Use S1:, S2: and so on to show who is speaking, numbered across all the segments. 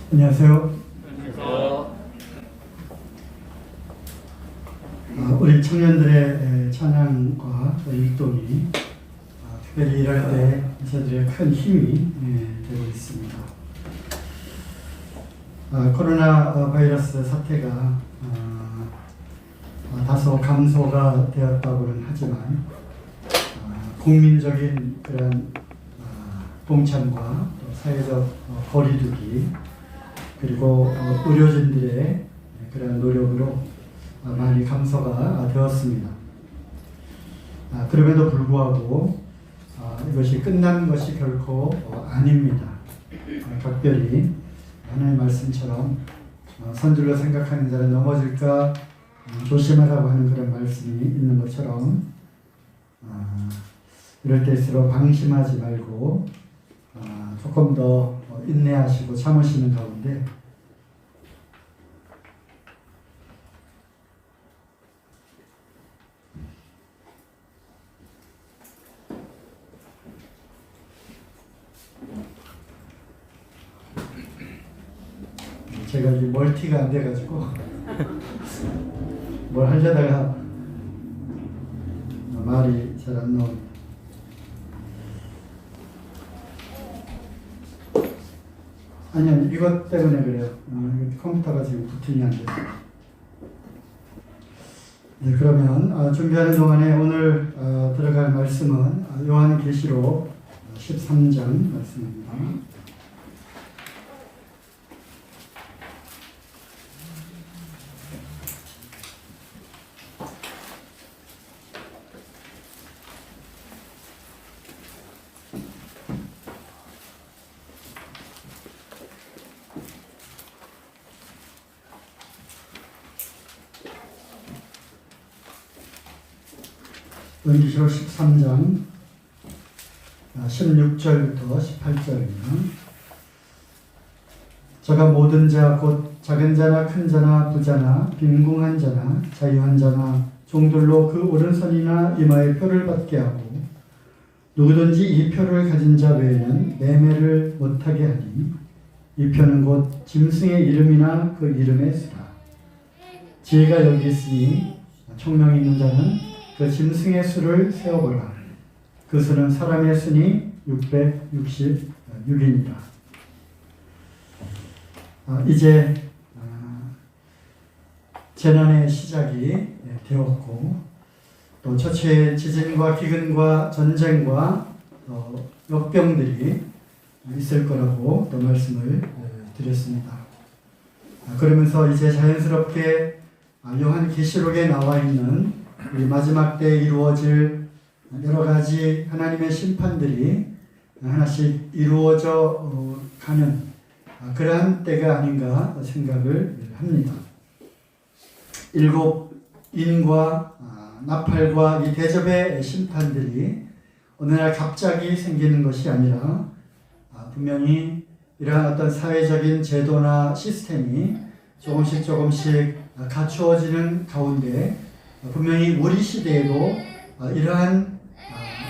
S1: 안녕하세요. 우리 청년들의 찬양과 율동이 특별히 일할 때 저들의 큰 힘이 되고 있습니다. 코로나 바이러스 사태가 다소 감소가 되었다고는 하지만 국민적인 그런 동참과 또 사회적 거리두기 그리고 의료진들의 그런 노력으로 많이 감소가 되었습니다. 그럼에도 불구하고 이것이 끝난 것이 결코 아닙니다. 각별히 하나님의 말씀처럼 선줄로 생각하는 자는 넘어질까 조심하라고 하는 그런 말씀이 있는 것처럼 이럴 때일수록 방심하지 말고 조금 더 인내하시고 참으시는 가운데 제가 이 멀티가 안 돼가지고 뭘 하려다가 말이 잘 안 나옵니다. 아니요, 이것 때문에 그래요. 컴퓨터가 지금 부팅이 안 돼요. 네, 그러면 준비하는 동안에 오늘 들어갈 말씀은 요한계시록 13장 말씀입니다. 요한계시록 13장 16절부터 18절입니다. 저가 모든 자 곧 작은 자나 큰 자나 부자나 빈궁한 자나 자유한 자나 종들로 그 오른손이나 이마에 표를 받게 하고 누구든지 이 표를 가진 자 외에는 매매를 못하게 하니 이 표는 곧 짐승의 이름이나 그 이름의 수라. 지혜가 여기 있으니 총명이 있는 자는 그 짐승의 수를 세어보라. 그 수는 사람의 수니 666이니라. 이제 재난의 시작이 되었고 또 처처의 지진과 기근과 전쟁과 역병들이 있을 거라고 또 말씀을 드렸습니다. 그러면서 이제 자연스럽게 요한계시록에 나와 있는 이 마지막 때에 이루어질 여러 가지 하나님의 심판들이 하나씩 이루어져 가는 그러한 때가 아닌가 생각을 합니다. 7인과 나팔과 이 대접의 심판들이 어느 날 갑자기 생기는 것이 아니라 분명히 이러한 어떤 사회적인 제도나 시스템이 조금씩 갖추어지는 가운데 분명히 우리 시대에도 이러한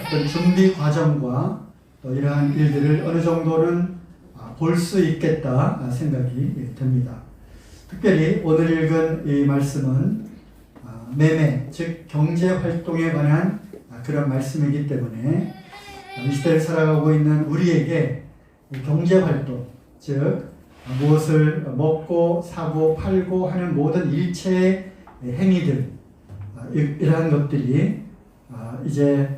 S1: 어떤 준비 과정과 또 이러한 일들을 어느 정도는 볼 수 있겠다 생각이 듭니다. 특별히 오늘 읽은 이 말씀은 매매, 즉 경제활동에 관한 그런 말씀이기 때문에 이 시대를 살아가고 있는 우리에게 경제활동, 즉 무엇을 먹고 사고 팔고 하는 모든 일체의 행위들 이러한 것들이 이제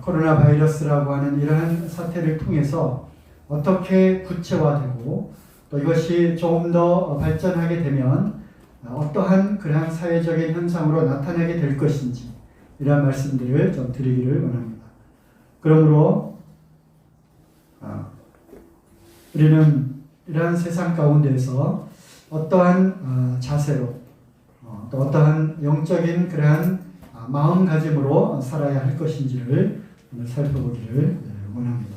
S1: 코로나 바이러스라고 하는 이러한 사태를 통해서 어떻게 구체화되고 또 이것이 조금 더 발전하게 되면 어떠한 그러한 사회적인 현상으로 나타나게 될 것인지 이러한 말씀들을 좀 드리기를 원합니다. 그러므로 우리는 이러한 세상 가운데서 어떠한 자세로 또 어떠한 영적인 그러한 마음가짐으로 살아야 할 것인지를 오늘 살펴보기를 원합니다.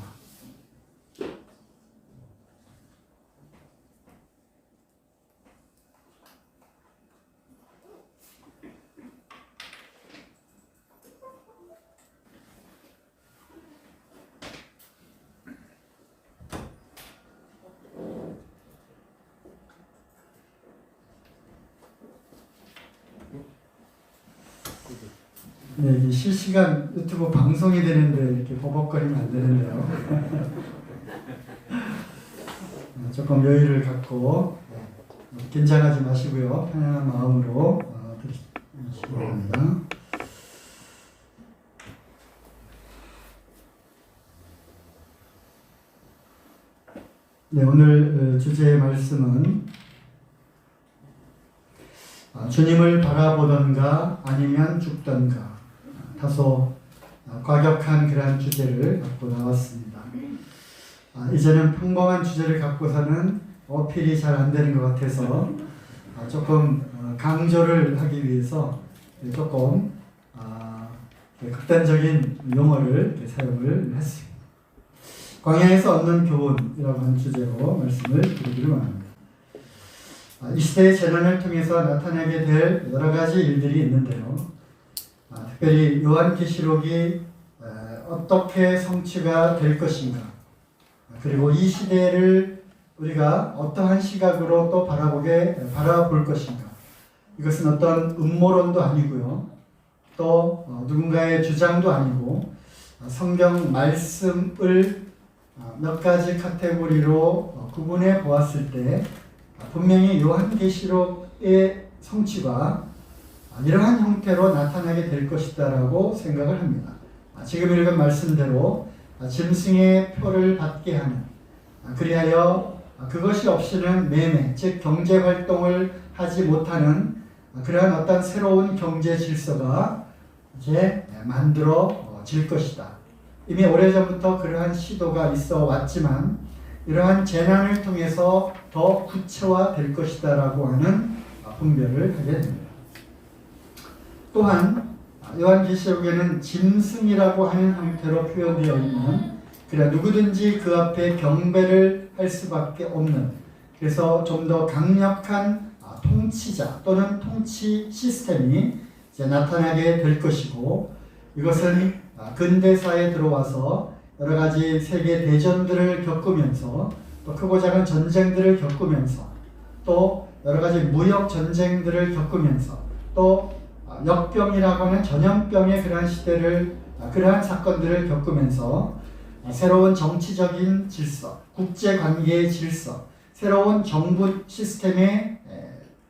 S1: 네, 이게 실시간 유튜브 방송이 되는데 이렇게 버벅거리면 안 되는데요. 조금 여유를 갖고 긴장하지 마시고요. 편안한 마음으로 들으시기 바랍니다. 네, 오늘 주제의 말씀은 주님을 바라보던가 아니면 죽던가, 다소 과격한 그러한 주제를 갖고 나왔습니다. 이제는 평범한 주제를 갖고서는 어필이 잘 안 되는 것 같아서 조금 강조를 하기 위해서 조금 극단적인 용어를 사용을 했습니다. 광야에서 얻는 교훈이라고 하는 주제로 말씀을 드리기를 원합니다. 이 시대의 재난을 통해서 나타나게 될 여러 가지 일들이 있는데요. 특별히 요한계시록이 어떻게 성취가 될 것인가, 그리고 이 시대를 우리가 어떠한 시각으로 또 바라볼 것인가. 이것은 어떤 음모론도 아니고요. 또 누군가의 주장도 아니고 성경 말씀을 몇 가지 카테고리로 구분해 보았을 때 분명히 요한계시록의 성취가 이러한 형태로 나타나게 될 것이다라고 생각을 합니다. 지금 읽은 말씀대로 짐승의 표를 받게 하는, 그리하여 그것이 없이는 매매, 즉 경제활동을 하지 못하는 그러한 어떤 새로운 경제 질서가 이제 만들어질 것이다. 이미 오래전부터 그러한 시도가 있어 왔지만 이러한 재난을 통해서 더 구체화될 것이다 라고 하는 분별을 하게 됩니다. 또한 요한계시록에는 짐승이라고 하는 형태로 표현되어 있는, 그래 누구든지 그 앞에 경배를 할 수밖에 없는, 그래서 좀 더 강력한 통치자 또는 통치 시스템이 이제 나타나게 될 것이고, 이것은 근대사에 들어와서 여러 가지 세계 대전들을 겪으면서 또 크고 작은 전쟁들을 겪으면서 또 여러 가지 무역 전쟁들을 겪으면서 또 역병이라고 하는 전염병의 그러한 시대를, 그러한 사건들을 겪으면서 새로운 정치적인 질서, 국제관계의 질서, 새로운 정부 시스템에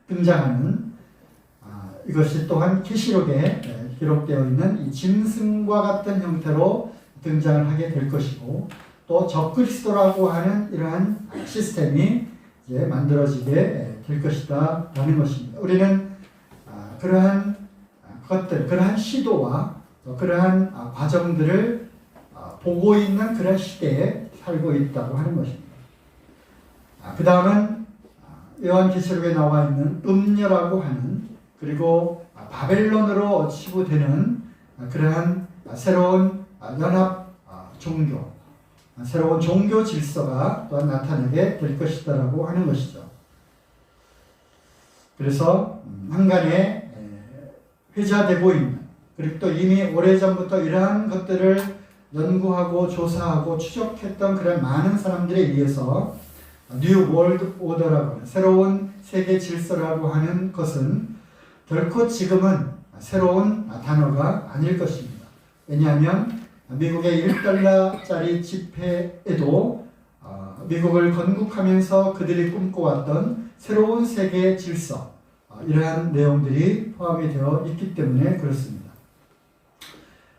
S1: 등장하는, 이것이 또한 계시록에 기록되어 있는 이 짐승과 같은 형태로 등장을 하게 될 것이고, 또 적그리스도라고 하는 이러한 시스템이 이제 만들어지게 될 것이다 라는 것입니다. 우리는 그러한 것들, 그러한 시도와 그러한 과정들을 보고 있는 그런 시대에 살고 있다고 하는 것입니다. 그 다음은 요한계시록에 나와 있는 음녀라고 하는, 그리고 바벨론으로 치부되는 그러한 새로운 연합 종교, 새로운 종교 질서가 또한 나타나게 될 것이다라고 하는 것이죠. 그래서 한간에 회자되고 있는, 그리고 또 이미 오래전부터 이러한 것들을 연구하고 조사하고 추적했던 그런 많은 사람들에 의해서 뉴 월드 오더라고 하는 새로운 세계 질서라고 하는 것은 결코 지금은 새로운 단어가 아닐 것입니다. 왜냐하면 미국의 1달러짜리 지폐에도 미국을 건국하면서 그들이 꿈꿔왔던 새로운 세계 질서, 이러한 내용들이 포함이 되어 있기 때문에 그렇습니다.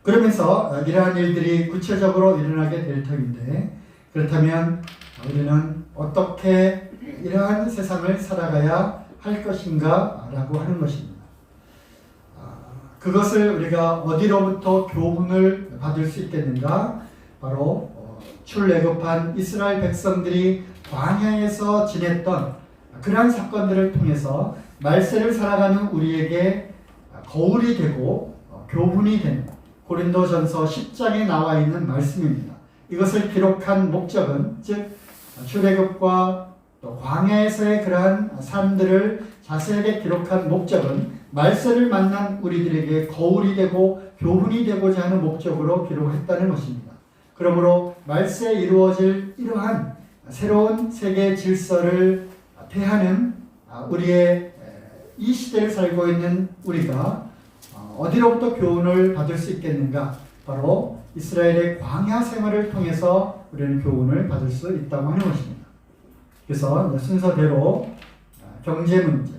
S1: 그러면서 이러한 일들이 구체적으로 일어나게 될 터인데, 그렇다면 우리는 어떻게 이러한 세상을 살아가야 할 것인가 라고 하는 것입니다. 그것을 우리가 어디로부터 교훈을 받을 수 있겠는가? 바로 출애굽한 이스라엘 백성들이 광야에서 지냈던 그러한 사건들을 통해서 말세를 살아가는 우리에게 거울이 되고 교훈이 되는 고린도전서 10장에 나와 있는 말씀입니다. 이것을 기록한 목적은, 즉 출애굽과 또 광야에서의 그러한 삶들을 자세하게 기록한 목적은 말세를 만난 우리들에게 거울이 되고 교훈이 되고자 하는 목적으로 기록했다는 것입니다. 그러므로 말세에 이루어질 이러한 새로운 세계 질서를 대하는 우리의 이 시대를 살고 있는 우리가 어디로부터 교훈을 받을 수 있겠는가? 바로 이스라엘의 광야 생활을 통해서 우리는 교훈을 받을 수 있다고 하는 것입니다. 그래서 순서대로 경제 문제,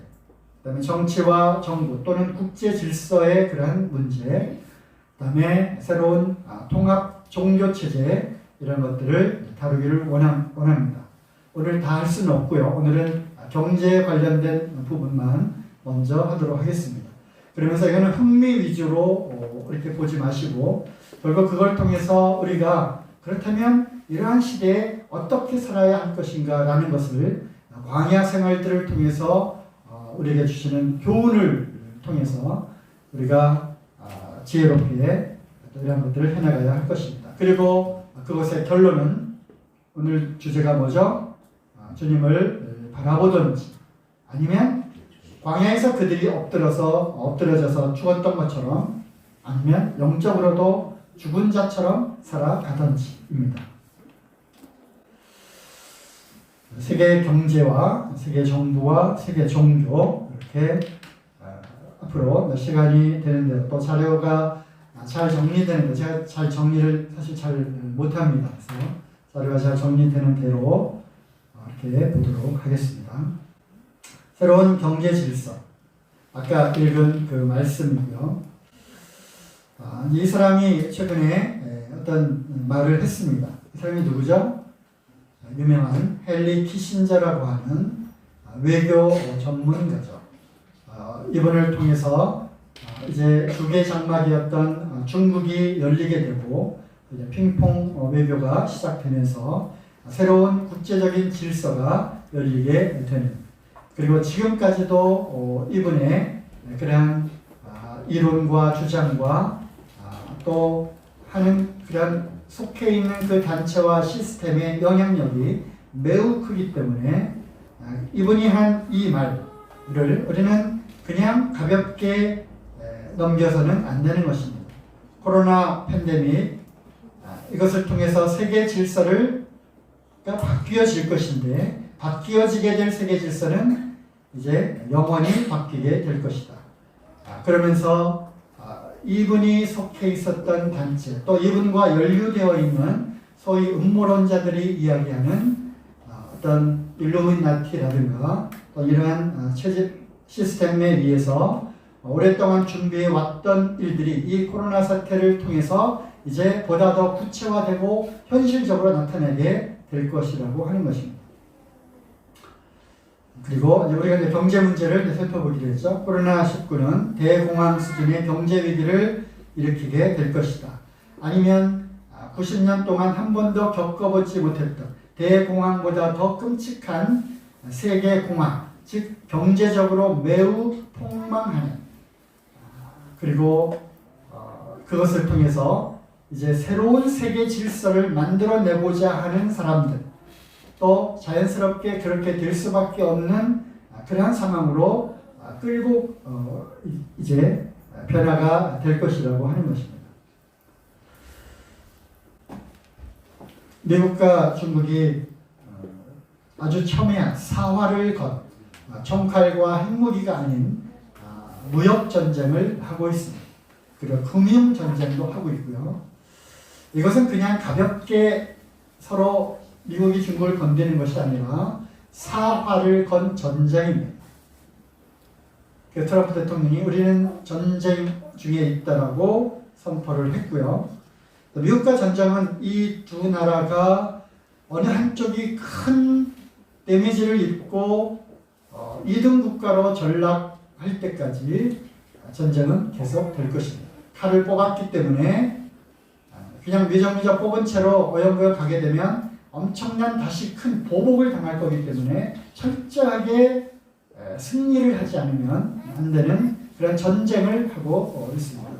S1: 그다음에 정치와 정부 또는 국제 질서의 그러한 문제, 그다음에 새로운 통합 종교 체제 이런 것들을 다루기를 원합니다. 오늘 다 할 수는 없고요. 오늘은 경제에 관련된 부분만 먼저 하도록 하겠습니다. 그러면서 이거는 흥미 위주로 이렇게 보지 마시고 결국 그걸 통해서 우리가 그렇다면 이러한 시대에 어떻게 살아야 할 것인가 라는 것을 광야 생활들을 통해서 우리에게 주시는 교훈을 통해서 우리가 지혜롭게 이런 것들을 해나가야 할 것입니다. 그리고 그것의 결론은 오늘 주제가 뭐죠? 주님을 바라보든지 아니면 광야에서 그들이 엎드려져서 죽었던 것처럼 아니면 영적으로도 죽은 자처럼 살아가든지입니다. 세계 경제와 세계 정부와 세계 종교 이렇게 앞으로 몇 시간이 되는데 또 자료가 잘 정리되는데 제가 잘 정리를 사실 잘 못합니다. 그래서 자료가 잘 정리되는 대로 이렇게 보도록 하겠습니다. 새로운 경제 질서. 아까 읽은 그 말씀이고요. 이 사람이 최근에 어떤 말을 했습니다. 이 사람이 누구죠? 유명한 헨리 키신저라고 하는 외교 전문가죠. 이분을 통해서 이제 두개 장막이었던 중국이 열리게 되고 이제 핑퐁 외교가 시작되면서 새로운 국제적인 질서가 열리게 되는, 그리고 지금까지도 이분의 그러한 이론과 주장과 또 하는 그런 속해 있는 그 단체와 시스템의 영향력이 매우 크기 때문에 이분이 한 이 말을 우리는 그냥 가볍게 넘겨서는 안 되는 것입니다. 코로나 팬데믹 이것을 통해서 세계 질서를 바뀌어질 것인데 바뀌어지게 될 세계 질서는 이제 영원히 바뀌게 될 것이다. 그러면서 이분이 속해 있었던 단체 또 이분과 연루되어 있는 소위 음모론자들이 이야기하는 어떤 일루미나티라든가 또 이러한 체제 시스템에 의해서 오랫동안 준비해 왔던 일들이 이 코로나 사태를 통해서 이제 보다 더 구체화되고 현실적으로 나타나게 될 것이라고 하는 것입니다. 그리고 우리가 이제 경제 문제를 살펴보기로 했죠. 코로나19는 대공황 수준의 경제 위기를 일으키게 될 것이다. 아니면 90년 동안 한 번도 겪어보지 못했던 대공황보다 더 끔찍한 세계 공황, 즉 경제적으로 매우 폭망하는, 그리고 그것을 통해서 이제 새로운 세계 질서를 만들어내고자 하는 사람들, 또 자연스럽게 그렇게 될 수밖에 없는 그러한 상황으로 끌고 이제 변화가 될 것이라고 하는 것입니다. 미국과 중국이 아주 첨예한 사활을 건 총칼과 핵무기가 아닌 무역 전쟁을 하고 있습니다. 그리고 금융 전쟁도 하고 있고요. 이것은 그냥 가볍게 서로 미국이 중국을 건드리는 것이 아니라 사활을 건 전쟁입니다. 트럼프 대통령이 우리는 전쟁 중에 있다라고 선포를 했고요. 미국과 전쟁은 이 두 나라가 어느 한쪽이 큰 데미지를 입고 2등 국가로 전락할 때까지 전쟁은 계속 될 것입니다. 칼을 뽑았기 때문에 그냥 미적미적 뽑은 채로 어영부영 가게 되면 엄청난 다시 큰 보복을 당할 거기 때문에 철저하게 승리를 하지 않으면 안 되는 그런 전쟁을 하고 있습니다.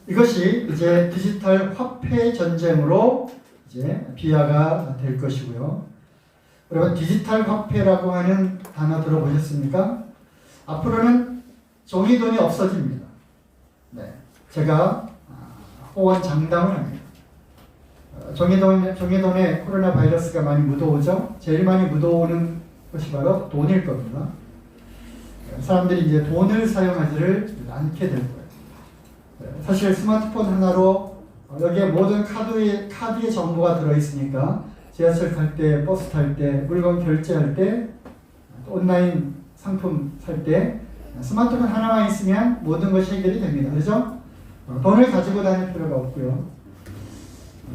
S1: 이것이 이제 디지털 화폐 전쟁으로 이제 비화가 될 것이고요. 여러분 디지털 화폐라고 하는 단어 들어보셨습니까? 앞으로는 종이돈이 없어집니다. 네, 제가 호언 장담을 합니다. 종이돈에 코로나 바이러스가 많이 묻어오죠. 제일 많이 묻어오는 것이 바로 돈일 겁니다. 사람들이 이제 돈을 사용하지를 않게 될 거예요. 사실 스마트폰 하나로 여기에 모든 카드의 정보가 들어있으니까 지하철 탈 때, 버스 탈 때, 물건 결제할 때, 온라인 상품 살 때 스마트폰 하나만 있으면 모든 것이 해결이 됩니다. 그렇죠? 돈을 가지고 다닐 필요가 없고요.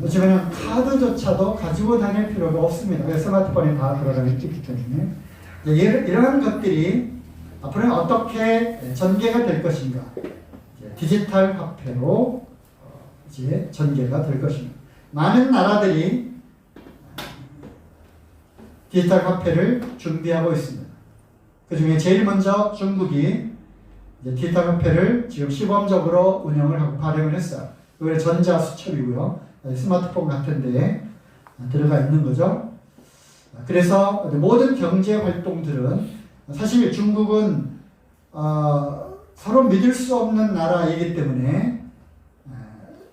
S1: 요즘에는 카드조차도 가지고 다닐 필요가 없습니다. 스마트폰에 다 들어가 있기 때문에 이러한 것들이 앞으로는 어떻게 전개가 될 것인가? 디지털 화폐로 이제 전개가 될 것입니다. 많은 나라들이 디지털 화폐를 준비하고 있습니다. 그 중에 제일 먼저 중국이 이제 디지털 화폐를 지금 시범적으로 운영을 하고 발행을 했어요. 이게 전자수첩이고요. 스마트폰 같은 데에 들어가 있는 거죠. 그래서 모든 경제 활동들은 사실 중국은 서로 믿을 수 없는 나라이기 때문에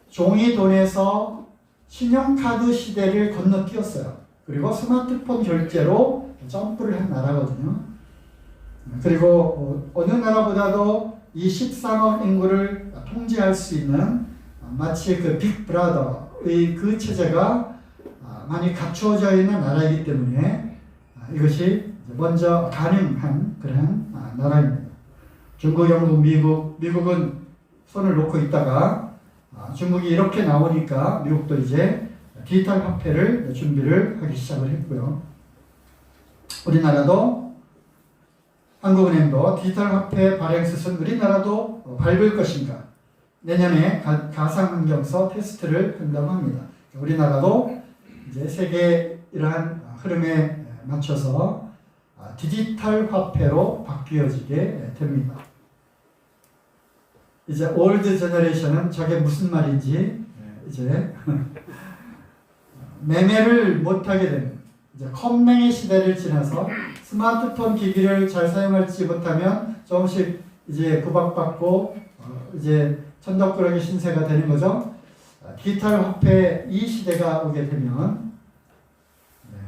S1: 종이 돈에서 신용카드 시대를 건너뛰었어요. 그리고 스마트폰 결제로 점프를 한 나라거든요. 그리고 어느 나라보다도 이 13억 인구를 통제할 수 있는 마치 그 빅브라더의 그 체제가 많이 갖추어져 있는 나라이기 때문에 이것이 먼저 가능한 그런 나라입니다. 중국, 영국, 미국은 손을 놓고 있다가 중국이 이렇게 나오니까 미국도 이제 디지털 화폐를 준비를 하기 시작을 했고요. 우리나라도 한국은행도 디지털 화폐 발행 수순 우리나라도 밟을 것인가? 내년에 가상환경서 테스트를 한다고 합니다. 우리나라도 이제 세계 이러한 흐름에 맞춰서 디지털 화폐로 바뀌어지게 됩니다. 이제 올드 제너레이션은 저게 무슨 말인지 이제 매매를 못하게 되는 이제 컴맹의 시대를 지나서 스마트폰 기기를 잘 사용할지 못하면 조금씩 이제 구박받고 이제 천덕꾸러기 신세가 되는 거죠. 디지털 화폐 이 시대가 오게 되면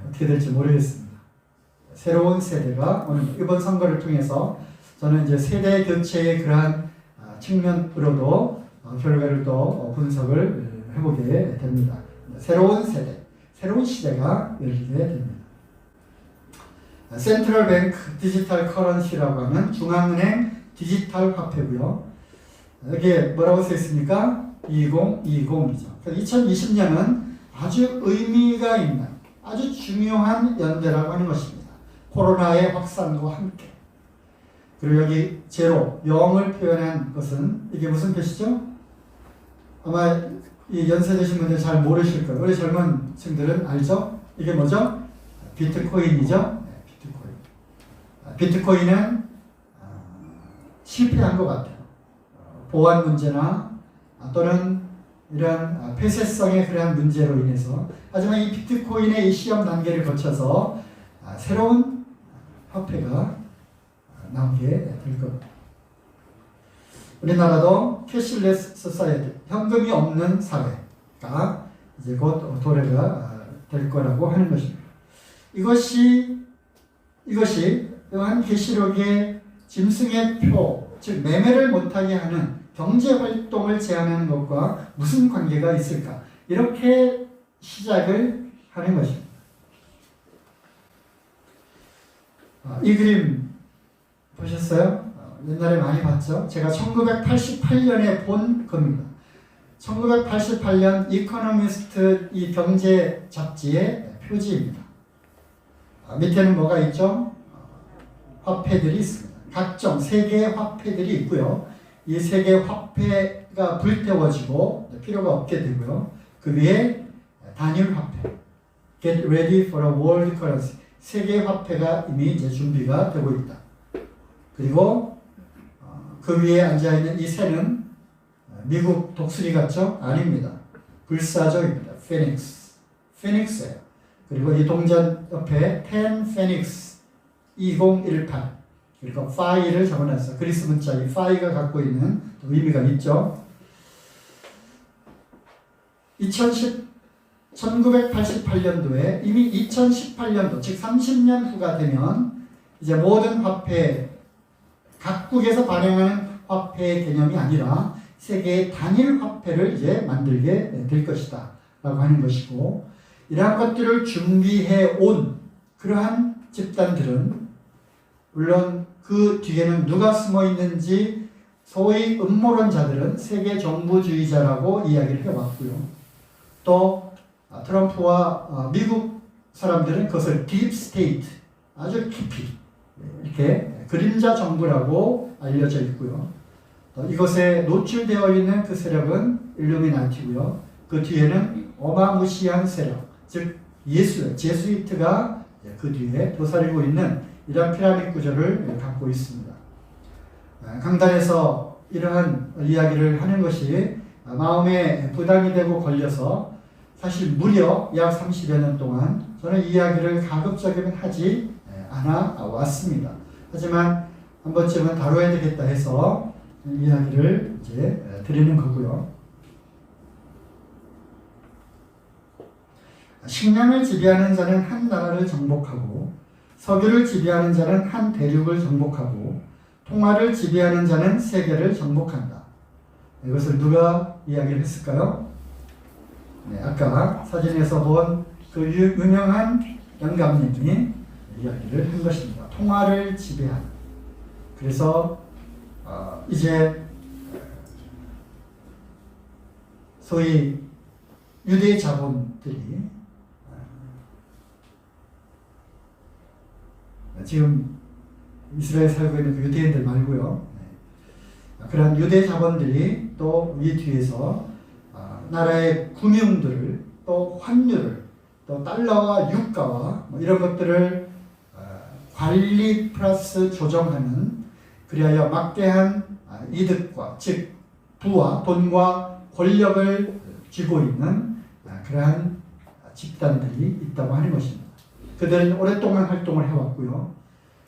S1: 어떻게 될지 모르겠습니다. 새로운 세대가 오는 이번 선거를 통해서 저는 이제 세대 교체의 그러한 측면으로도 결과를 또 분석을 해보게 됩니다. 새로운 세대, 새로운 시대가 열리게 됩니다. 센트럴 뱅크 디지털 커런시라고 하면 중앙은행 디지털 화폐고요. 여기에 뭐라고 써 있습니까? 2020이죠. 2020년은 아주 의미가 있는 아주 중요한 연대라고 하는 것입니다. 코로나의 확산과 함께. 그리고 여기 제로, 0을 표현한 것은 이게 무슨 표시죠? 아마 이 연세 드신 분들 잘 모르실 거예요. 우리 젊은 층들은 알죠? 이게 뭐죠? 비트코인이죠? 네, 비트코인. 비트코인은 실패한 것 같아요. 보안 문제나 또는 이런 폐쇄성의 그러한 문제로 인해서. 하지만 이 비트코인의 이 시험 단계를 거쳐서 새로운 화폐가 나오게 될 겁니다. 우리나라도 캐시레스 소사이어티, 현금이 없는 사회가 이제 곧 도래가 될 거라고 하는 것입니다. 이것이 요한 계시록의 짐승의 표, 즉 매매를 못하게 하는 경제 활동을 제한하는 것과 무슨 관계가 있을까? 이렇게 시작을 하는 것입니다. 이 그림 보셨어요? 옛날에 많이 봤죠? 제가 1988년에 본 겁니다. 1988년 이코노미스트 이 경제 잡지의 표지입니다. 밑에는 뭐가 있죠? 화폐들이 있습니다. 각종 세계의 화폐들이 있고요. 이 세계 화폐가 불태워지고 필요가 없게 되고요. 그 위에 단일 화폐, Get ready for a world currency. 세계 화폐가 이미 이제 준비가 되고 있다. 그리고 그 위에 앉아있는 이 새는 미국 독수리 같죠? 아닙니다. 불사조입니다. 피닉스예요. 그리고 이 동전 옆에 10 피닉스 2018 그리고 파이를 적어놨어요. 그리스 문자 이 파이가 갖고 있는 의미가 있죠. 1988년도에 이미 2018년도 즉 30년 후가 되면 이제 모든 화폐 각국에서 발행하는 화폐의 개념이 아니라 세계의 단일 화폐를 이제 만들게 될 것이다 라고 하는 것이고, 이러한 것들을 준비해 온 그러한 집단들은 물론 그 뒤에는 누가 숨어 있는지 소위 음모론자들은 세계 정부주의자라고 이야기를 해왔고요. 또 트럼프와 미국 사람들은 그것을 딥 스테이트, 아주 깊이 이렇게 그림자 정부라고 알려져 있고요. 또 이것에 노출되어 있는 그 세력은 일루미나티고요. 그 뒤에는 어마무시한 세력, 즉 제수이트가 그 뒤에 도사리고 있는 이러한 피라미드 구조를 갖고 있습니다. 강단에서 이러한 이야기를 하는 것이 마음에 부담이 되고 걸려서 사실 무려 약 30여 년 동안 저는 이 이야기를 가급적이면 하지 않아 왔습니다. 하지만 한 번쯤은 다뤄야 되겠다 해서 이야기를 이제 드리는 거고요. 식량을 지배하는 자는 한 나라를 정복하고, 석유를 지배하는 자는 한 대륙을 정복하고, 통화를 지배하는 자는 세계를 정복한다. 이것을 누가 이야기를 했을까요? 네, 아까 사진에서 본 그 유명한 영감님이 이야기를 한 것입니다. 통화를 지배하는. 그래서 이제 소위 유대 자본들이 지금 이스라엘 살고 있는 그 유대인들 말고요. 그런 유대 자본들이 또 이 뒤에서 나라의 금융들을, 또 환율을, 또 달러와 유가와 이런 것들을 관리 플러스 조정하는, 그리하여 막대한 이득과, 즉 부와 돈과 권력을 쥐고 있는 그러한 집단들이 있다고 하는 것입니다. 그들은 오랫동안 활동을 해왔고요.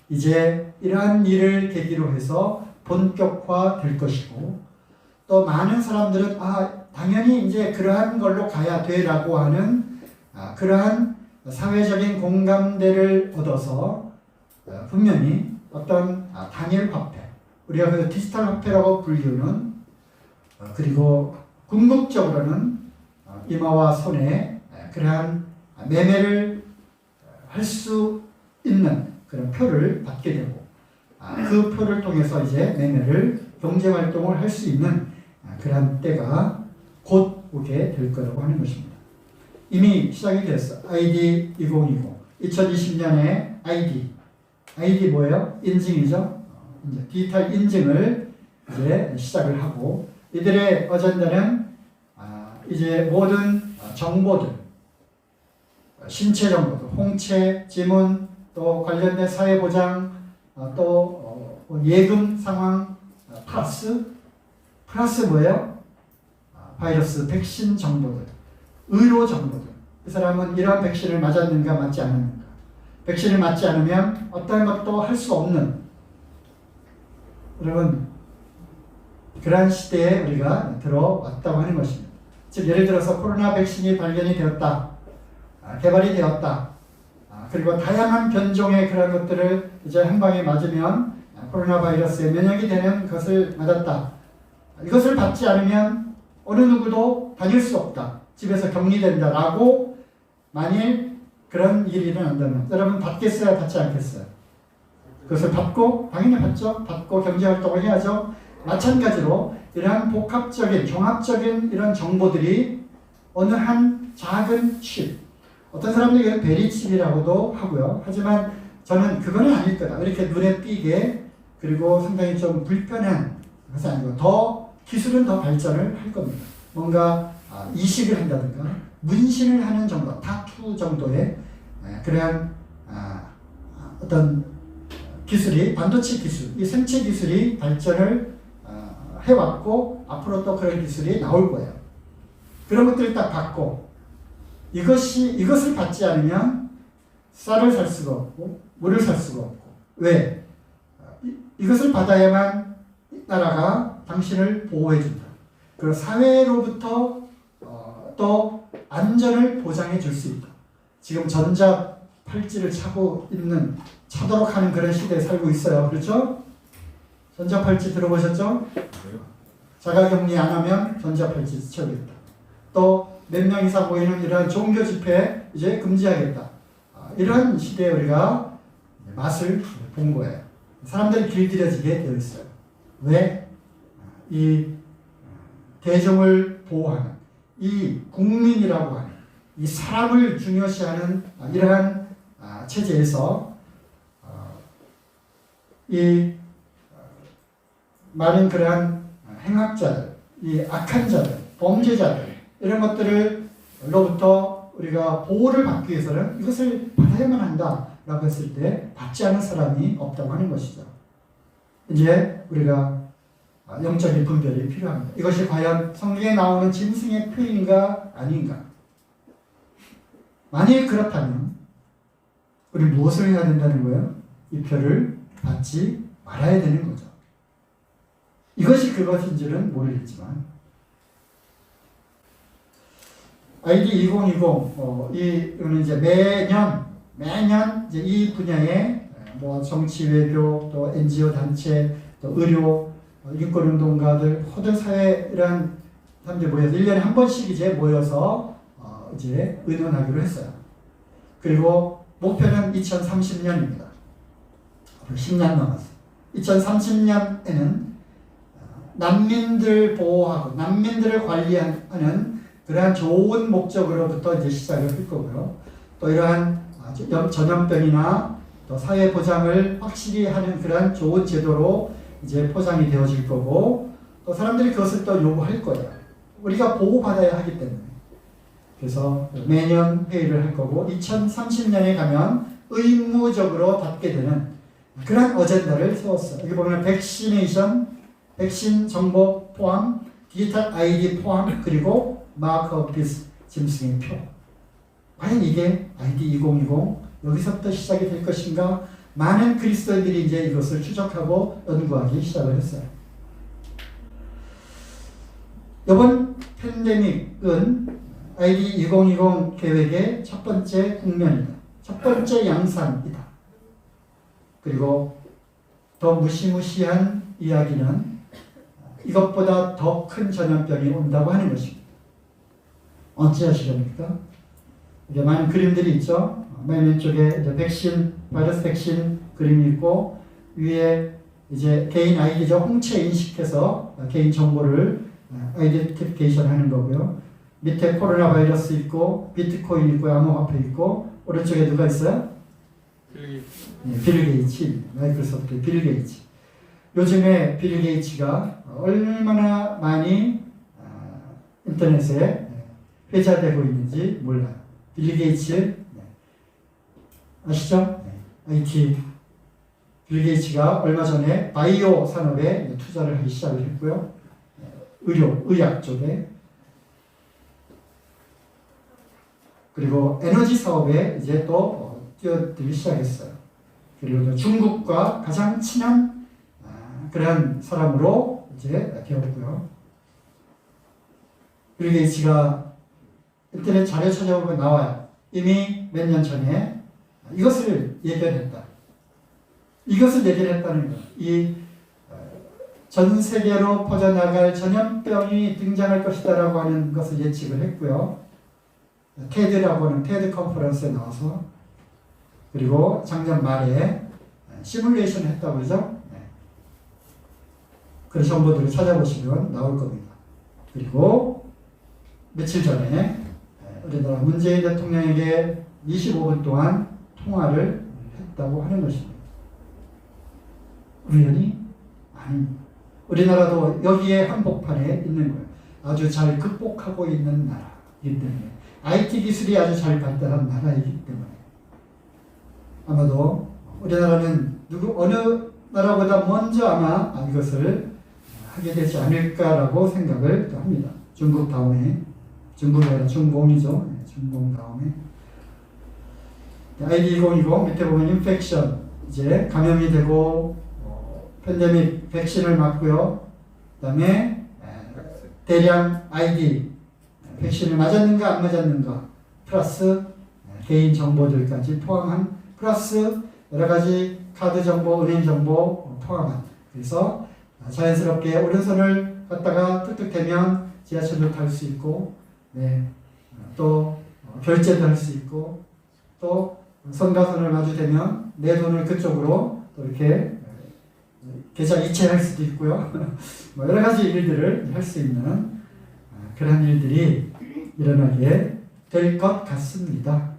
S1: 이제 이러한 일을 계기로 해서 본격화될 것이고, 또 많은 사람들은 당연히 이제 그러한 걸로 가야 돼라고 하는 그러한 사회적인 공감대를 얻어서 분명히 어떤 단일 화폐, 우리가 그 디지털 화폐라고 불리우는, 그리고 궁극적으로는 이마와 손에 그러한 매매를 할 수 있는 그런 표를 받게 되고, 그 표를 통해서 이제 매매를, 경제활동을 할 수 있는 그러한 때가 곧 오게 될 거라고 하는 것입니다. 이미 시작이 됐어. ID 2020. 2020년에 ID 뭐예요? 인증이죠. 이제 디지털 인증을 이제 시작을 하고, 이들의 어젠다는 이제 모든 정보들, 신체 정보들, 홍채, 지문, 또 관련된 사회보장, 또 예금 상황, 플러스 뭐예요? 바이러스, 백신 정보들, 의료 정보들. 그 사람은 이러한 백신을 맞았는가 맞지 않았는가. 백신을 맞지 않으면 어떤 것도 할 수 없는, 여러분 그러한 시대에 우리가 들어왔다고 하는 것입니다. 즉 예를 들어서 코로나 백신이 발견이 되었다, 개발이 되었다, 그리고 다양한 변종의 그런 것들을 이제 한 방에 맞으면 코로나 바이러스에 면역이 되는 것을 맞았다. 이것을 받지 않으면 어느 누구도 다닐 수 없다, 집에서 격리된다라고 만일 그런 일이 일어난다면 여러분 받겠어요? 받지 않겠어요? 그것을 받고, 당연히 받죠. 받고 경제활동을 해야죠. 마찬가지로 이러한 복합적인, 종합적인 이런 정보들이 어느 한 작은 칩, 어떤 사람들이 이걸 베리칩이라고도 하고요. 하지만 저는 그거는 아닐 거다, 이렇게 눈에 띄게, 그리고 상당히 좀 불편한 것이 아니고 더 기술은 더 발전을 할 겁니다. 뭔가 이식을 한다든가 문신을 하는 정도, 타투 정도의 그러한 어떤 기술이, 반도체 기술, 이 생체 기술이 발전을 해왔고 앞으로 또 그런 기술이 나올 거예요. 그런 것들을 딱 받고, 이것을 받지 않으면 쌀을 살 수가 없고 물을 살 수가 없고. 왜? 이것을 받아야만 나라가 당신을 보호해준다. 그리고 사회로부터 또 안전을 보장해 줄 수 있다. 지금 전자 팔찌를 차고 있는, 차도록 하는 그런 시대에 살고 있어요. 그렇죠? 전자팔찌 들어보셨죠? 자가격리 안 하면 전자팔찌 쳐야겠다. 또 몇 명 이상 모이는 이러한 종교 집회 이제 금지하겠다. 이런 시대에 우리가 맛을 본 거예요. 사람들이 길들여지게 되어 있어요. 왜? 이 대중을 보호하는 이 국민이라고 하는 이 사람을 중요시하는 이러한 체제에서 이 많은 그러한 행악자들, 이 악한 자들, 범죄자들 이런 것들로부터 우리가 보호를 받기 위해서는 이것을 받아야만 한다라고 했을 때 받지 않은 사람이 없다고 하는 것이죠. 이제 우리가 영적인 분별이 필요합니다. 이것이 과연 성경에 나오는 짐승의 표현인가 아닌가? 만일 그렇다면 우리 무엇을 해야 된다는 거예요? 이 표를 받지 말아야 되는 거죠. 이것이 그것인지는 모르겠지만 ID 2020 이거는 이제 매년 이제 이 분야에 뭐 정치 외교 또 NGO 단체 또 의료 인권운동가들 모든 사회 이런 사람들이 모여서 1년에 한 번씩 이제 모여서 이제 의논하기로 했어요. 그리고 목표는 2030년입니다. 10년 남았어요. 2030년에는 난민들 보호하고 난민들을 관리하는 그러한 좋은 목적으로부터 이제 시작을 할 거고요. 또 이러한 전염병이나 또 사회 보장을 확실히 하는 그러한 좋은 제도로 이제 포장이 되어질 거고 또 사람들이 그것을 또 요구할 거예요. 우리가 보호받아야 하기 때문에. 그래서 매년 회의를 할 거고 2030년에 가면 의무적으로 받게 되는 그런 어젠다를 세웠어요. 여기 보면 백시네이션, 백신 정보 포함, 디지털 아이디 포함, 그리고 마크 오브 피스 짐승의 표. 과연 이게 아이디 2020 여기서부터 시작이 될 것인가? 많은 그리스도인들이 이제 이것을 추적하고 연구하기 시작을 했어요. 이번 팬데믹은 아이디 2020 계획의 첫 번째 국면이다. 첫 번째 양상이다. 그리고 더 무시무시한 이야기는 이것보다 더 큰 전염병이 온다고 하는 것입니다. 어찌하시렵니까? 이게 많은 그림들이 있죠. 맨 왼쪽에 이제 백신, 바이러스 백신 그림이 있고 위에 이제 개인 아이디죠. 홍채 인식해서 개인 정보를 아이덴티피케이션 하는 거고요. 밑에 코로나 바이러스 있고 비트코인 있고 암호화폐 있고 오른쪽에 누가 있어요? 빌 게이츠, 마이크로소프트 빌 게이츠. 요즘에 빌 게이츠가 얼마나 많이 인터넷에 회자되고 있는지 몰라요. 빌 게이츠 아시죠? IT 빌 게이츠가 얼마 전에 바이오 산업에 투자를 하기 시작을 했고요. 의약 쪽에 그리고 에너지 사업에 이제 또 뛰어들기 시작했어요. 그리고 중국과 가장 친한 그런 사람으로 이제 되었고요. 빌 게이츠가 인터넷 자료 찾아보면 나와요. 이미 몇 년 전에 이것을 예견했다. 이것을 예견했다는 것. 이 전 세계로 퍼져나갈 전염병이 등장할 것이다라고 하는 것을 예측을 했고요. 테드라고 하는 테드 컨퍼런스에 나와서 그리고 작년 말에 시뮬레이션 했다고 그러죠. 그 정보들을 찾아보시면 나올 겁니다. 그리고 며칠 전에 우리나라 문재인 대통령에게 25분 동안 통화를 했다고 하는 것입니다. 우연히? 아닙니다. 우리나라도 여기에 한복판에 있는 거예요. 아주 잘 극복하고 있는 나라이기 때문에 IT 기술이 아주 잘 발달한 나라이기 때문에 아마도 우리나라는 어느 나라보다 먼저 아마 이것을 하게 되지 않을까라고 생각을 합니다. 중국 다음에 중국이 아니라 중공이죠. 중공 다음에 아이디 2020 밑에 보면 인펙션 이제 감염이 되고 팬데믹 백신을 맞고요. 그 다음에 대량 아이디 백신을 맞았는가 안 맞았는가 플러스 개인 정보들까지 포함한 플러스 여러 가지 카드 정보, 은행 정보 포함한 그래서 자연스럽게 오른손을 갖다가 툭툭 대면 지하철도 탈 수 있고, 또 결제도 할 수 있고, 또 손과 손을 마주 대면 내 돈을 그쪽으로 또 이렇게 계좌 이체할 수도 있고요. 뭐 여러 가지 일들을 할 수 있는 그런 일들이 일어나게 될 것 같습니다.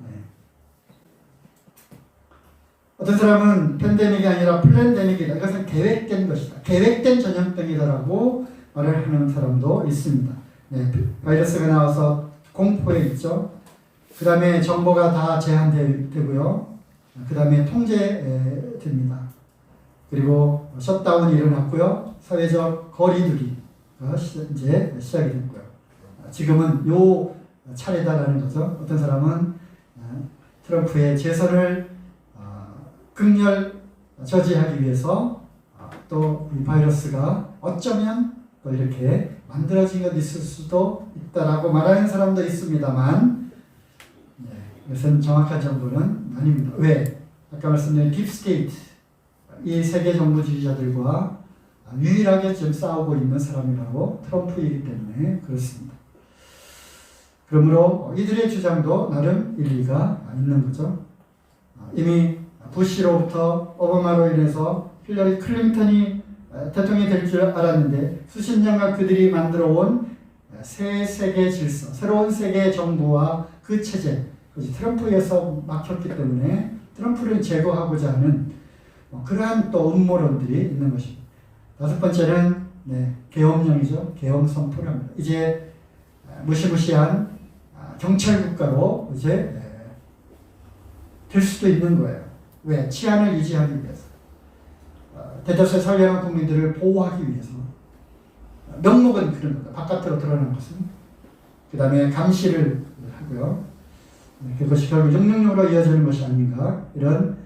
S1: 어떤 사람은 팬데믹이 아니라 플랜데믹이다. 이것은 계획된 것이다. 계획된 전염병이다라고 말을 하는 사람도 있습니다. 바이러스가 나와서 공포에 있죠. 그 다음에 정보가 다 제한되고요. 그 다음에 통제됩니다. 그리고 셧다운이 일어났고요. 사회적 거리두기가 이제 시작이 됐고요. 지금은 요 차례다라는 거죠. 어떤 사람은 트럼프의 재선을 극렬 저지하기 위해서 또 이 바이러스가 어쩌면 또 이렇게 만들어진 것 있을 수도 있다라고 말하는 사람도 있습니다만, 이것은 정확한 정보는 아닙니다. 왜? 아까 말씀드린 딥스테이트, 이 세계 정부주의자들과 유일하게 지금 싸우고 있는 사람이라고 트럼프이기 때문에 그렇습니다. 그러므로 이들의 주장도 나름 일리가 있는 거죠. 이미 부시로부터 오바마로 인해서 힐러리 클린턴이 대통령이 될 줄 알았는데 수십 년간 그들이 만들어 온 새 세계 질서, 새로운 세계 정부와 그 체제, 트럼프에서 막혔기 때문에 트럼프를 제거하고자 하는 그러한 또 음모론들이 있는 것입니다. 다섯 번째는 계엄령이죠. 계엄 선포를 합니다. 이제 무시무시한 경찰 국가로 이제 될 수도 있는 거예요. 왜? 치안을 유지하기 위해서. 대다수의 선량한 국민들을 보호하기 위해서. 명목은 그런 겁니다. 바깥으로 드러난 것은. 그 다음에 감시를 하고요. 그것이 결국 666으로 이어지는 것이 아닌가, 이런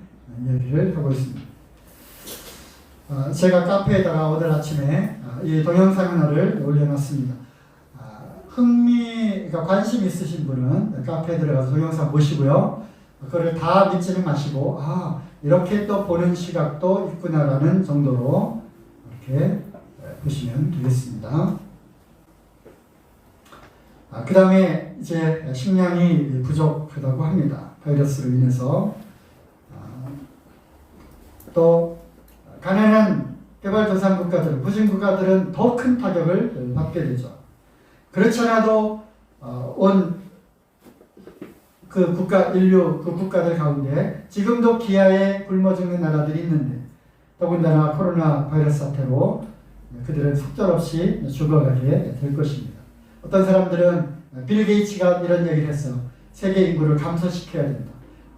S1: 이야기를 하고 있습니다. 제가 카페에다가 오늘 아침에 이 동영상 하나를 올려놨습니다. 흥미가 관심 있으신 분은 카페에 들어가서 동영상 보시고요. 그거를 다 믿지는 마시고, 이렇게 또 보는 시각도 있구나라는 정도로 이렇게 보시면 되겠습니다. 그 다음에 이제 식량이 부족하다고 합니다. 바이러스로 인해서. 또 가난한 개발도상국가들은, 후진국가들은 더 큰 타격을 받게 되죠. 그렇지 않아도 그 국가들 가운데 지금도 기아에 굶어 죽는 나라들이 있는데, 더군다나 코로나 바이러스 사태로 그들은 속절없이 죽어가게 될 것입니다. 어떤 사람들은 빌 게이츠가 이런 얘기를 했어요. 세계 인구를 감소시켜야 된다.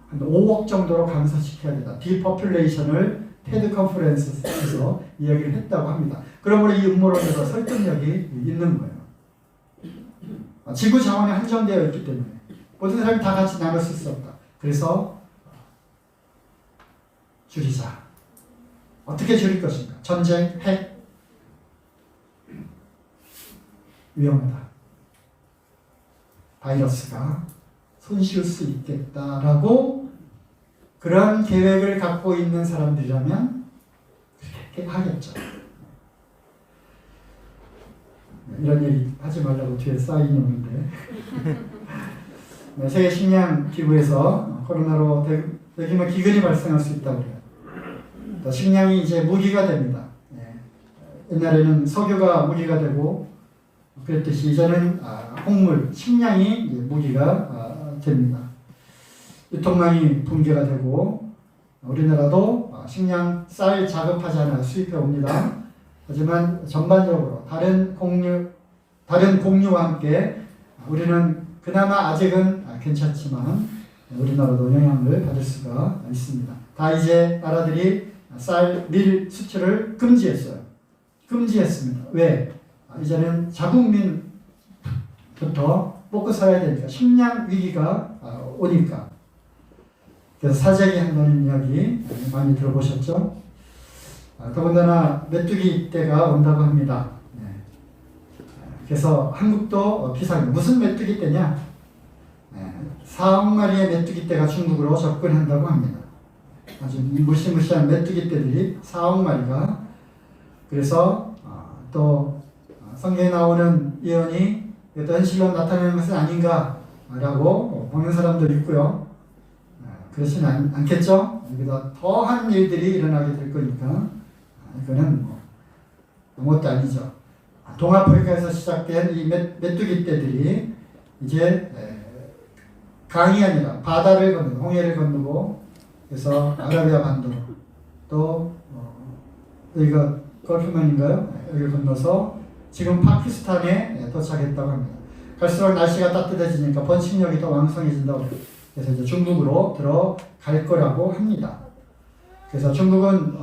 S1: 한 5억 정도로 감소시켜야 된다. 디포퓰레이션을 테드 컨퍼런스에서 이야기를 했다고 합니다. 그러므로 이 음모론에서 설득력이 있는 거예요. 지구 자원이 한정되어 있기 때문에 모든 사람이 다 같이 나눌 수 없다. 그래서 줄이자. 어떻게 줄일 것인가? 전쟁, 핵, 위험하다. 바이러스가 손쉬울 수 있겠다라고 그런 계획을 갖고 있는 사람들이라면 그렇게 하겠죠. 이런 얘기 하지 말라고 뒤에 사인이 오는데 세계 식량 기구에서 코로나로 대규모 기근이 발생할 수 있다고 해요. 또 식량이 이제 무기가 됩니다. 옛날에는 석유가 무기가 되고 그랬듯이 이제는 곡물, 식량이 무기가 됩니다. 유통망이 붕괴가 되고 우리나라도 식량, 쌀 자급하지 않아 수입해 옵니다. 하지만 전반적으로 다른 곡류와 함께 우리는 그나마 아직은 괜찮지만 우리나라도 영향을 받을 수가 있습니다. 다 이제 나라들이 쌀, 밀 수출을 금지했어요. 금지했습니다. 왜? 이제는 자국민부터 먹고 살아야 되니까, 식량 위기가 오니까. 그래서 사재기 한다는 이야기 많이 들어보셨죠? 더군다나 메뚜기 때가 온다고 합니다. 그래서 한국도 비상, 무슨 메뚜기 때냐? 4억 마리의 메뚜기 떼가 중국으로 접근한다고 합니다. 아주 무시무시한 메뚜기 떼들이 4억 마리가. 그래서 또 성경에 나오는 예언이 현실로 나타나는 것은 아닌가라고 보는 사람도 있고요. 그렇지는 않겠죠. 여기다 더한 일들이 일어나게 될 거니까 이거는 아무것도 아니죠. 동아프리카에서 시작된 이 메뚜기 떼들이 이제 강이 아니라 바다를 건너고 홍해를 건너고 그래서 아라비아 반도 또 여기가 걸프만인가요? 여기 건너서 지금 파키스탄에 도착했다고 합니다. 갈수록 날씨가 따뜻해지니까 번식력이 더 왕성해진다고 해요. 그래서 이제 중국으로 들어갈 거라고 합니다. 그래서 중국은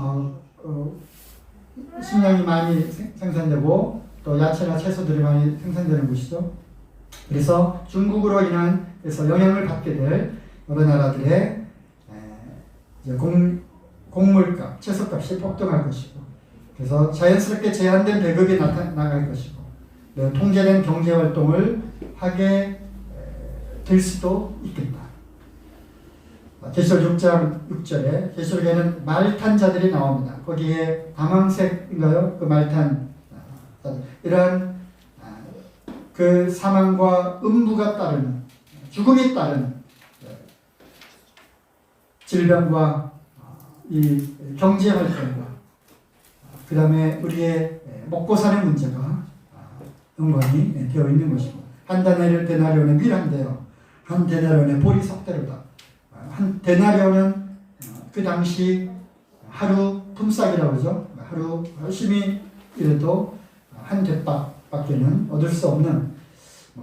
S1: 식량이 많이 생산되고 또 야채나 채소들이 많이 생산되는 곳이죠. 그래서 중국으로 인한 그래서 영향을 받게 될 여러 나라들의 이제 곡물값, 채소값이 폭등할 것이고, 그래서 자연스럽게 제한된 배급이 나갈 것이고, 통제된 경제 활동을 하게 될 수도 있겠다. 계시록 6장 6절에 계시록에는 말탄 자들이 나옵니다. 거기에 다망색인가요? 그 말탄 이러한 그 사망과 음부가 따르는 죽음이 따르는 질병과 이 경제 활동과 그 다음에 우리의 먹고 사는 문제가 연관이 되어 있는 것입니다. 한 데나리온의 밀한대요. 한 데나리온의 보리 석대로다. 한 데나리온은 그 당시 하루 품삯이라고 그러죠. 하루 열심히 일해도 한 대박밖에는 얻을 수 없는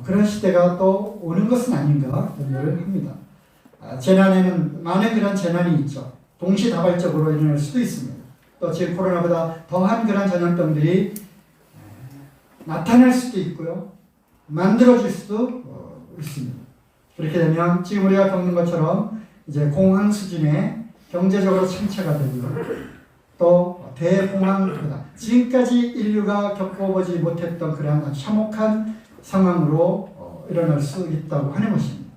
S1: 그런 시대가 또 오는 것은 아닌가 염려를 합니다. 재난에는 많은 그런 재난이 있죠. 동시다발적으로 일어날 수도 있습니다. 또 지금 코로나보다 더한 그런 전염병들이 나타날 수도 있고요. 만들어질 수도 있습니다. 그렇게 되면 지금 우리가 겪는 것처럼 이제 공황 수준의 경제적으로 침체가 되고요. 또 대공황보다 지금까지 인류가 겪어보지 못했던 그러한 참혹한 상황으로 일어날 수 있다고 하는 것입니다.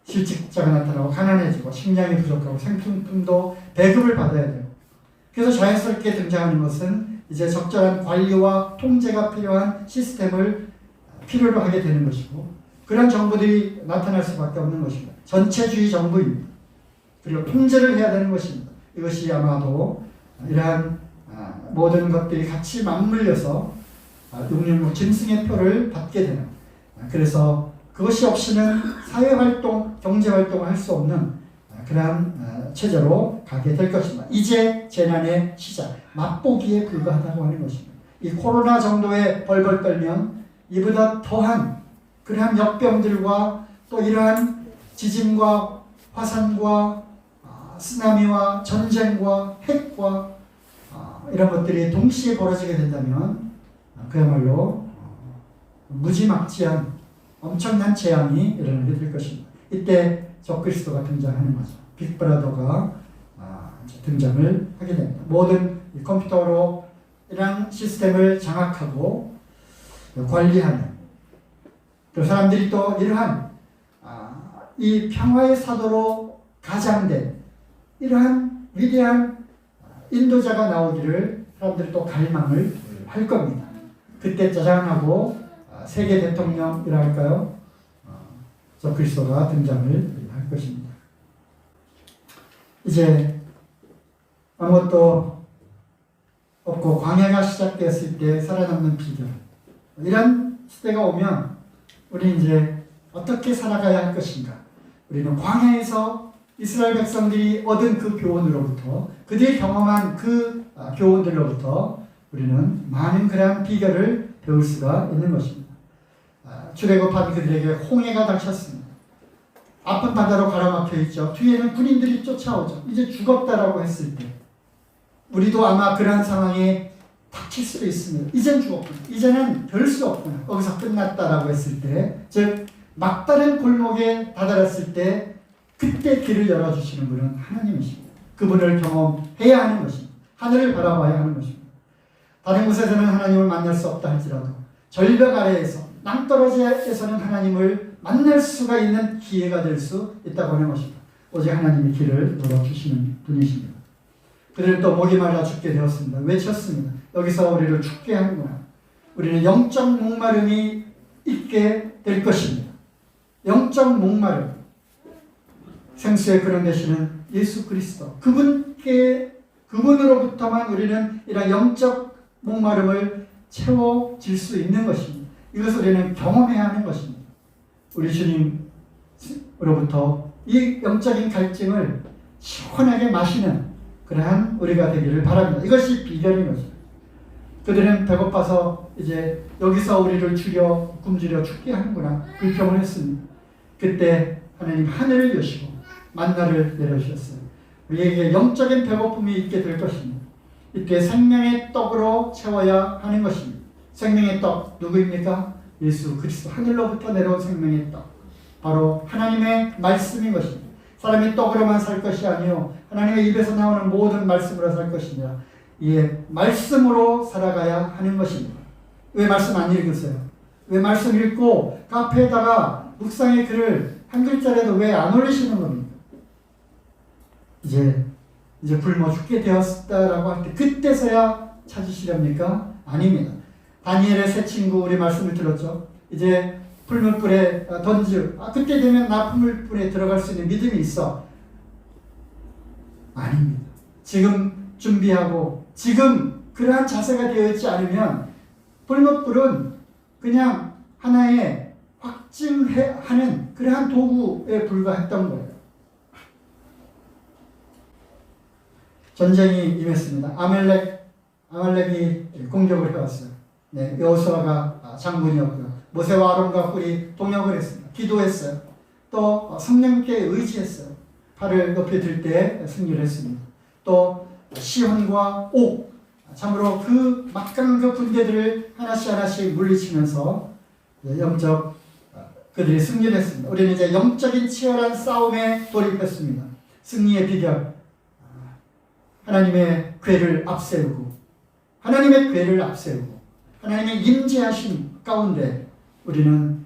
S1: 실직자가 나타나고 가난해지고 식량이 부족하고 생필품도 배급을 받아야 돼요. 그래서 자연스럽게 등장하는 것은 이제 적절한 관리와 통제가 필요한 시스템을 필요로 하게 되는 것이고, 그런 정부들이 나타날 수밖에 없는 것입니다. 전체주의 정부입니다. 그리고 통제를 해야 되는 것입니다. 이것이 아마도 이러한 모든 것들이 같이 맞물려서 666 짐승의 표를 받게 되는, 그래서 그것이 없이는 사회활동, 경제활동을 할 수 없는 그러한 체제로 가게 될 것입니다. 이제 재난의 시작, 맛보기에 불과하다고 하는 것입니다. 이 코로나 정도에 벌벌 떨면 이보다 더한 그러한 역병들과 또 이러한 지진과 화산과 쓰나미와 전쟁과 핵과 이런 것들이 동시에 벌어지게 된다면 그야말로 무지막지한 엄청난 재앙이 일어나게 될 것입니다. 이때 적그리스도가 등장하는 거죠. 빅브라더가 등장을 하게 됩니다. 모든 컴퓨터로 이러한 시스템을 장악하고 관리하는, 그 사람들이 또 이러한 이 평화의 사도로 가장된 이러한 위대한 인도자가 나오기를 사람들이 또 갈망을 할 겁니다. 그때 짜장하고 세계 대통령이랄까요? 적그리스도가 등장을 할 것입니다. 이제 아무것도 없고 광야가 시작되었을 때 살아남는 비결, 이런 시대가 오면 우리 이제 어떻게 살아가야 할 것인가? 우리는 광야에서 이스라엘 백성들이 얻은 그 교훈으로부터, 그들이 경험한 그 교훈들로부터 우리는 많은 그러한 비결을 배울 수가 있는 것입니다. 출애굽한 그들에게 홍해가 닥쳤습니다. 아픈 바다로 가라막혀 있죠. 뒤에는 군인들이 쫓아오죠. 이제 죽었다라고 했을 때 우리도 아마 그러한 상황에 닥칠 수도 있습니다. 이젠 죽었구나. 이제는 별 수 없구나. 거기서 끝났다라고 했을 때, 즉 막다른 골목에 다다랐을 때 그때 길을 열어주시는 분은 하나님이십니다. 그분을 경험해야 하는 것입니다. 하늘을 바라봐야 하는 것입니다. 다른 곳에서는 하나님을 만날 수 없다 할지라도 절벽 아래에서 낭떠러지에서는 하나님을 만날 수가 있는 기회가 될 수 있다고 하는 것입니다. 오직 하나님이 길을 열어주시는 분이십니다. 그들은 또 목이 말라 죽게 되었습니다. 외쳤습니다. 여기서 우리를 죽게 하는구나. 우리는 영적 목마름이 있게 될 것입니다. 영적 목마름. 생수의 근원 되시는 예수 그리스도. 그분으로부터만 우리는 이런 영적 목마름을 채워질 수 있는 것입니다. 이것을 우리는 경험해야 하는 것입니다. 우리 주님으로부터 이 영적인 갈증을 시원하게 마시는 그러한 우리가 되기를 바랍니다. 이것이 비결인 것입니다. 그들은 배고파서 이제 여기서 우리를 굶주려 죽게 하는구나 불평을 했습니다. 그때 하나님 하늘을 여시고 만나를 내려주셨어요. 우리에게 영적인 배고픔이 있게 될 것입니다. 이때 생명의 떡으로 채워야 하는 것입니다. 생명의 떡 누구입니까? 예수 그리스도. 하늘로부터 내려온 생명의 떡. 바로 하나님의 말씀인 것입니다. 사람이 떡으로만 살 것이 아니요 하나님의 입에서 나오는 모든 말씀으로 살 것이냐. 예, 말씀으로 살아가야 하는 것입니다. 왜 말씀 안 읽으세요? 왜 말씀 읽고 카페에다가 묵상의 글을 한 글자라도 왜 안 올리시는 겁니까? 이제 굶어 죽게 되었다라고 할 때 그때서야 찾으시렵니까? 아닙니다. 다니엘의 세 친구 우리 말씀을 들었죠. 이제 풀물불에 그때 되면 나 풀물불에 들어갈 수 있는 믿음이 있어. 아닙니다. 지금 준비하고 지금 그러한 자세가 되어 있지 않으면 풀물불은 그냥 하나의 확증하는 그러한 도구에 불과했던 거예요. 전쟁이 임했습니다. 아말렉이 공격을 해왔어요. 네, 여호수아가 장군이었고요. 모세와 아론과 훌이 동역을 했습니다. 기도했어요. 또 성령께 의지했어요. 팔을 높이 들 때 승리를 했습니다. 또 시온과 옥, 참으로 그 막강한 그 군대들을 하나씩 물리치면서 영적 그들이 승리를 했습니다. 우리는 이제 영적인 치열한 싸움에 돌입했습니다. 승리의 비결, 하나님의 궤를 앞세우고 하나님의 임재하심 가운데 우리는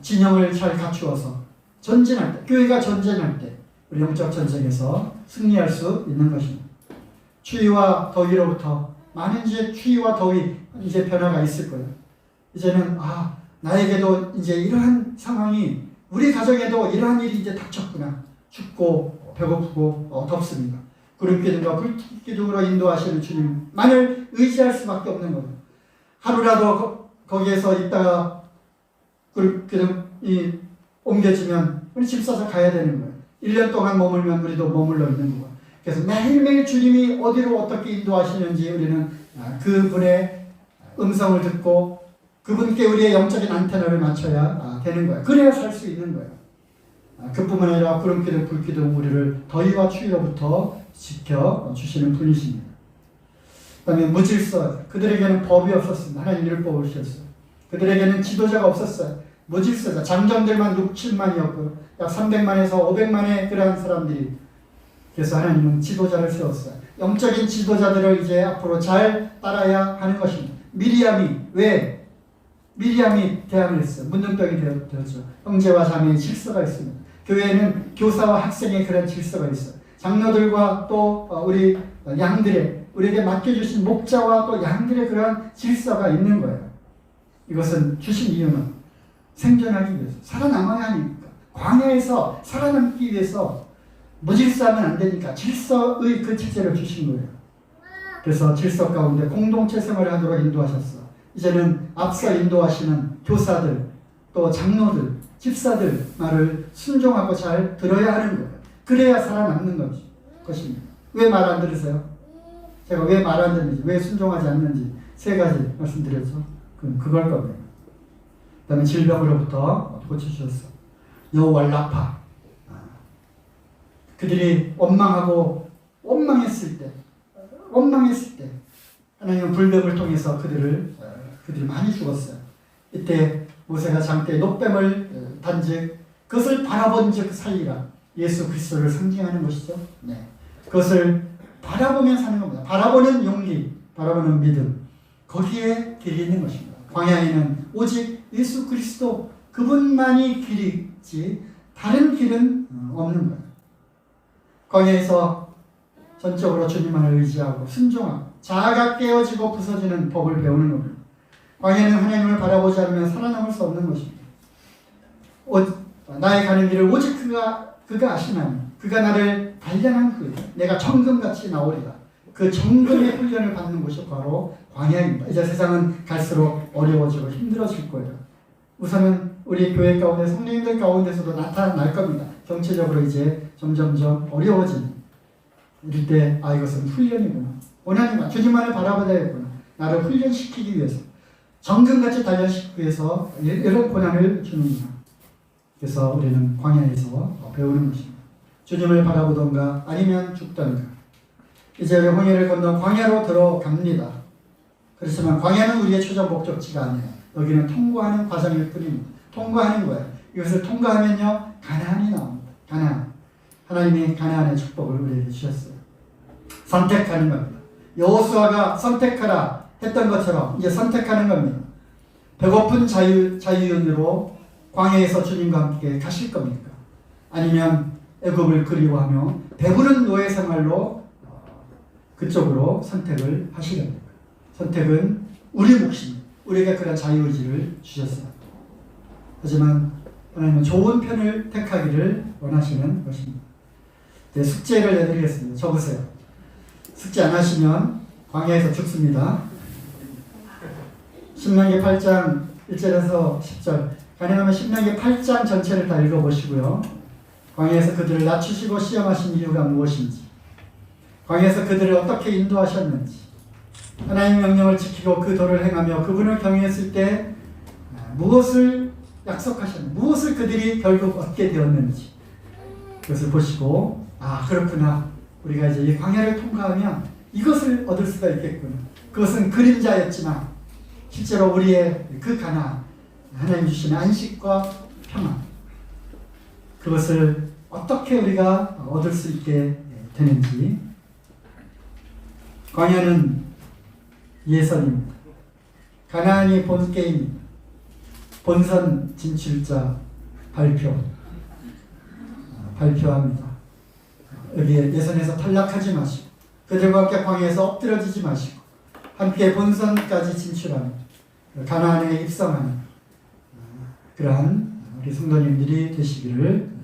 S1: 진영을 잘 갖추어서 전진할 때, 교회가 전쟁할 때 우리 영적 전쟁에서 승리할 수 있는 것입니다. 추위와 더위로부터 많은 이제 추위와 더위 이제 변화가 있을 거예요. 이제는 나에게도 이제 이러한 상황이 우리 가정에도 이러한 일이 이제 닥쳤구나. 춥고 배고프고 덥습니다. 구름기둥과 불기둥으로 인도하시는 주님만을 의지할 수밖에 없는 거예요. 하루라도 거기에서 있다가 구름기둥이 옮겨지면 우리 집 사서 가야 되는 거예요. 1년 동안 머물면 우리도 머물러 있는 거예요. 그래서 매일매일 주님이 어디로 어떻게 인도하시는지 우리는 그분의 음성을 듣고 그분께 우리의 영적인 안테나를 맞춰야 되는 거예요. 그래야 살 수 있는 거예요. 그뿐만 아니라 구름기둥, 불기둥 우리를 더위와 추위로부터 지켜주시는 분이십니다. 그 다음에 무질서, 그들에게는 법이 없었습니다. 하나님 율법을 주셨어요. 그들에게는 지도자가 없었어요. 무질서자, 장정들만 6, 7만이었고요. 약 300만에서 500만의 그러한 사람들이. 그래서 하나님은 지도자를 세웠어요. 영적인 지도자들을 이제 앞으로 잘 따라야 하는 것입니다. 미리암이 대항을 했어요. 문둥병이 되었죠. 형제와 자매의 질서가 있습니다. 교회에는 교사와 학생의 그런 질서가 있어요. 장로들과 또 우리 양들의, 우리에게 맡겨주신 목자와 또 양들의 그런 질서가 있는 거예요. 이것은 주신 이유는 생존하기 위해서, 살아남아야 하니까. 광야에서 살아남기 위해서 무질서하면 안 되니까 질서의 그 체제를 주신 거예요. 그래서 질서 가운데 공동체 생활을 하도록 인도하셨어. 이제는 앞서 인도하시는 교사들, 또 장로들, 집사들 말을 순종하고 잘 들어야 하는 거예요. 그래야 살아남는 것입니다. 왜 말 안 들으세요? 제가 왜 말 안 듣는지, 왜 순종하지 않는지 3가지 말씀드렸죠. 그걸 겁니다. 그 다음에 질병으로부터 고쳐주셨어. 여호와 그들이 원망했을 때 하나님은 불뱀을 통해서 그들이 많이 죽었어요. 이때 모세가 장대에 놋뱀을 단즉 그것을 바라본 즉 살리라. 예수 그리스도를 상징하는 것이죠. 네. 그것을 바라보면 사는 겁니다. 바라보는 용기, 바라보는 믿음, 거기에 길이 있는 것입니다. 광야에는 오직 예수 그리스도 그분만이 길이지 다른 길은 없는 거예요. 광야에서 전적으로 주님만을 의지하고 순종하고 자아가 깨어지고 부서지는 법을 배우는 겁니다. 광야는 하나님을 바라보지 않으면 살아남을 수 없는 것입니다. 나의 가는 길을 오직 그가 아시나니 그가 나를 단련한 후에 내가 정금같이 나오리라. 그 정금의 훈련을 받는 곳이 바로 광야입니다. 이제 세상은 갈수록 어려워지고 힘들어질 거예요. 우선은 우리 교회 가운데 성도님들 가운데서도 나타날 겁니다. 경제적으로 이제 점점점 어려워지는 이럴 때 이것은 훈련이구나. 하나님 주님만을 바라봐야겠구나. 나를 훈련시키기 위해서 정금같이 단련시키기 위해서 이런 고난을 주는구나. 그래서 우리는 광야에서 배우는 것입니다. 주님을 바라보던가 아니면 죽던가. 이제 우리 홍해를 건너 광야로 들어갑니다. 그렇지만 광야는 우리의 최종 목적지가 아니에요. 여기는 통과하는 과정일 뿐입니다. 통과하는 거예요. 이것을 통과하면요 가나안이 나옵니다. 가나안. 하나님이 가나안의 축복을 우리에게 주셨어요. 선택하는 겁니다. 여호수아가 선택하라 했던 것처럼 이제 선택하는 겁니다. 배고픈 자유인으로 광야에서 주님과 함께 가실 겁니까? 아니면 애굽을 그리워하며 배부른 노예 생활로 그쪽으로 선택을 하시렵니까? 선택은 우리 몫입니다. 우리에게 그런 자유의지를 주셨어요. 하지만 하나님은 좋은 편을 택하기를 원하시는 것입니다. 네, 숙제를 내드리겠습니다. 적으세요. 숙제 안 하시면 광야에서 죽습니다. 신명기 8장 1절에서 10절. 가능하면 신명기 8장 전체를 다 읽어보시고요. 광야에서 그들을 낮추시고 시험하신 이유가 무엇인지, 광야에서 그들을 어떻게 인도하셨는지, 하나님의 명령을 지키고 그 도를 행하며 그분을 경외했을 때 무엇을 약속하셨는지, 무엇을 그들이 결국 얻게 되었는지 그것을 보시고 그렇구나. 우리가 이제 이 광야를 통과하면 이것을 얻을 수가 있겠구나. 그것은 그림자였지만 실제로 우리의 그 가나안, 하나님 주시는 안식과 평안, 그것을 어떻게 우리가 얻을 수 있게 되는지. 광야는 예선입니다. 가나안이 본게임입니다. 본선 진출자 발표합니다. 여기에 예선에서 탈락하지 마시고 그들과 함께 광야에서 엎드려지지 마시고 함께 본선까지 진출하는 가나안에 입성하는 그러한 우리 성도님들이 되시기를